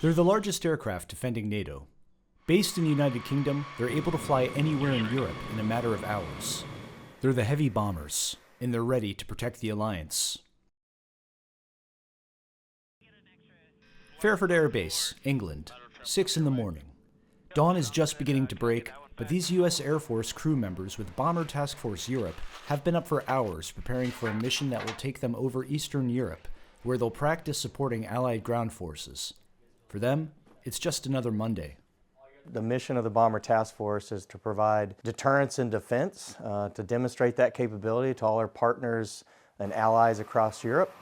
They're the largest aircraft defending NATO. Based in the United Kingdom, they're able to fly anywhere in Europe in a matter of hours. They're the heavy bombers, and they're ready to protect the alliance. Fairford Air Base, England, 6 in the morning. Dawn is just beginning to break, but these US Air Force crew members with Bomber Task Force Europe have been up for hours preparing for a mission that will take them over Eastern Europe, where they'll practice supporting Allied ground forces. For them, it's just another Monday. The mission of the Bomber Task Force is to provide deterrence and defense, to demonstrate that capability to all our partners and allies across Europe,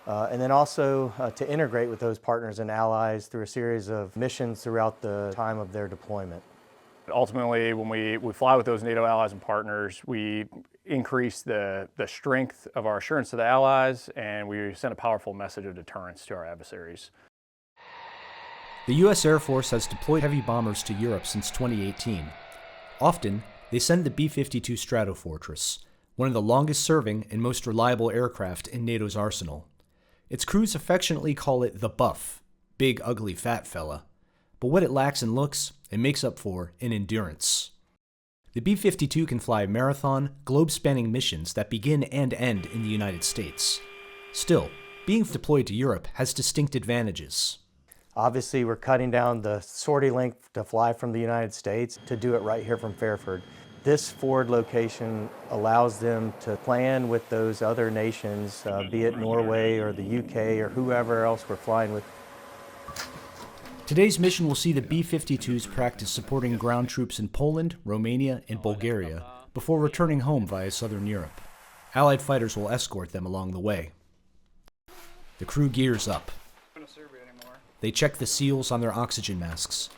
and then also to integrate with those partners and allies through a series of missions throughout the time of their deployment. Ultimately, when we fly with those NATO allies and partners, we increase the strength of our assurance to the allies, and we send a powerful message of deterrence to our adversaries. The US Air Force has deployed heavy bombers to Europe since 2018. Often, they send the B-52 Stratofortress, one of the longest-serving and most reliable aircraft in NATO's arsenal. Its crews affectionately call it the Buff, big, ugly, fat fella. But what it lacks in looks, it makes up for in endurance. The B-52 can fly marathon, globe-spanning missions that begin and end in the United States. Still, being deployed to Europe has distinct advantages. Obviously, we're cutting down the sortie length to fly from the United States to do it right here from Fairford. This forward location allows them to plan with those other nations, be it Norway or the UK or whoever else we're flying with. Today's mission will see the B-52s practice supporting ground troops in Poland, Romania, and Bulgaria before returning home via southern Europe. Allied fighters will escort them along the way. The crew gears up. They check the seals on their oxygen masks.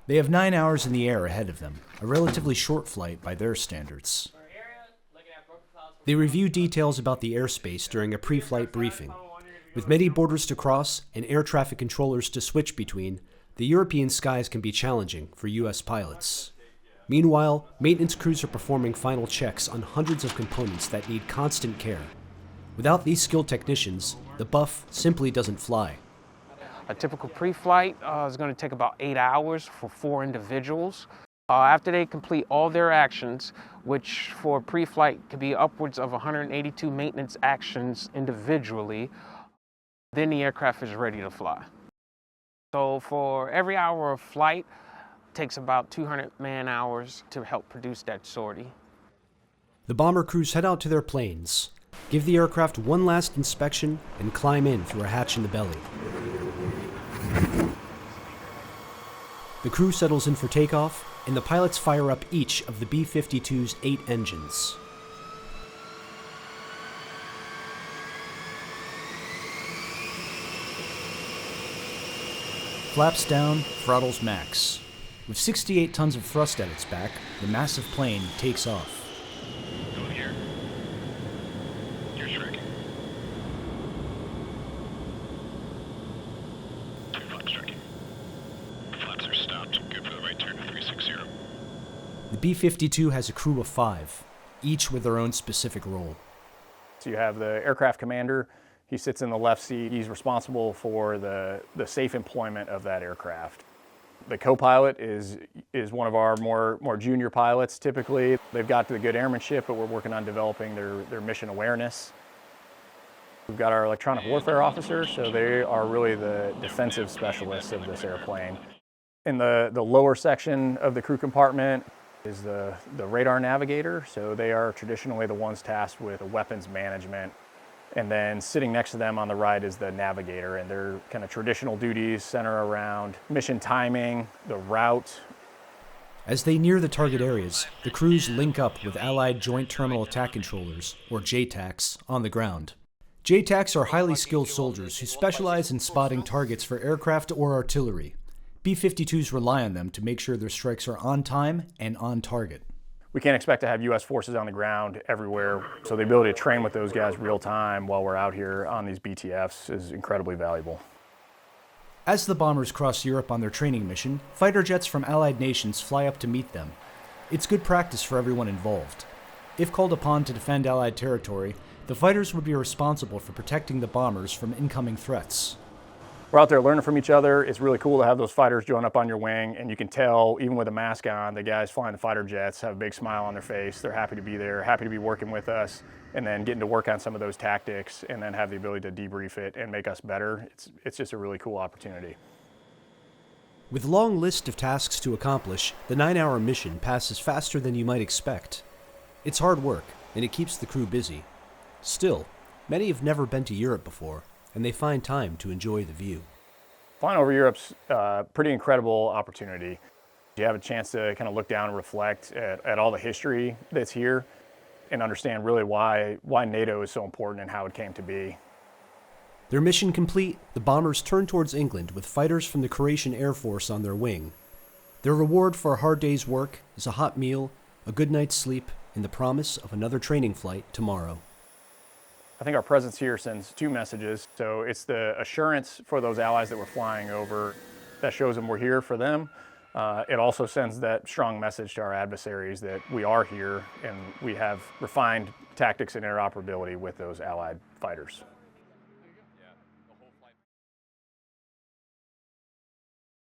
They have 9 hours in the air ahead of them, a relatively short flight by their standards. They review details about the airspace during a pre-flight briefing. With many borders to cross and air traffic controllers to switch between, the European skies can be challenging for US pilots. Meanwhile, maintenance crews are performing final checks on hundreds of components that need constant care. Without these skilled technicians, the Buff simply doesn't fly. A typical pre-flight is going to take about 8 hours for 4 individuals. After they complete all their actions, which for pre-flight could be upwards of 182 maintenance actions individually, then the aircraft is ready to fly. So for every hour of flight, it takes about 200 man-hours to help produce that sortie. The bomber crews head out to their planes, give the aircraft one last inspection, and climb in through a hatch in the belly. The crew settles in for takeoff, and the pilots fire up each of the B-52's 8 engines. Flaps down, throttles max. With 68 tons of thrust at its back, the massive plane takes off. Going here. You're tracking. 2 flaps tracking. Flaps are stopped. Good for the right turn to 360. The B-52 has a crew of 5, each with their own specific role. So you have the aircraft commander. He sits in the left seat. He's responsible for the safe employment of that aircraft. The co-pilot is one of our more junior pilots typically. They've got the good airmanship, but we're working on developing their mission awareness. We've got our electronic warfare officer, so they are really the defensive specialists of this airplane. In the lower section of the crew compartment is the radar navigator, so they are traditionally the ones tasked with the weapons management. And then sitting next to them on the right is the navigator, and their kind of traditional duties center around mission timing, the route. As they near the target areas, the crews link up with Allied Joint Terminal Attack Controllers, or JTACs, on the ground. JTACs are highly skilled soldiers who specialize in spotting targets for aircraft or artillery. B-52s rely on them to make sure their strikes are on time and on target. We can't expect to have U.S. forces on the ground everywhere, so the ability to train with those guys real time while we're out here on these BTFs is incredibly valuable. As the bombers cross Europe on their training mission, fighter jets from Allied nations fly up to meet them. It's good practice for everyone involved. If called upon to defend Allied territory, the fighters would be responsible for protecting the bombers from incoming threats. we're out there learning from each other. It's really cool to have those fighters join up on your wing, and you can tell, even with a mask on, the guys flying the fighter jets have a big smile on their face. They're happy to be there, happy to be working with us, and then getting to work on some of those tactics and then have the ability to debrief it and make us better. It's just a really cool opportunity. With a long list of tasks to accomplish, the 9-hour mission passes faster than you might expect. It's hard work, and it keeps the crew busy. Still, many have never been to Europe before, and they find time to enjoy the view. Flying over Europe's a pretty incredible opportunity. You have a chance to kind of look down and reflect at all the history that's here and understand really why NATO is so important and how it came to be. Their mission complete, the bombers turn towards England with fighters from the Croatian Air Force on their wing. Their reward for a hard day's work is a hot meal, a good night's sleep, and the promise of another training flight tomorrow. I think our presence here sends two messages. So it's the assurance for those allies that we're flying over that shows them we're here for them. It also sends that strong message to our adversaries that we are here and we have refined tactics and interoperability with those allied fighters.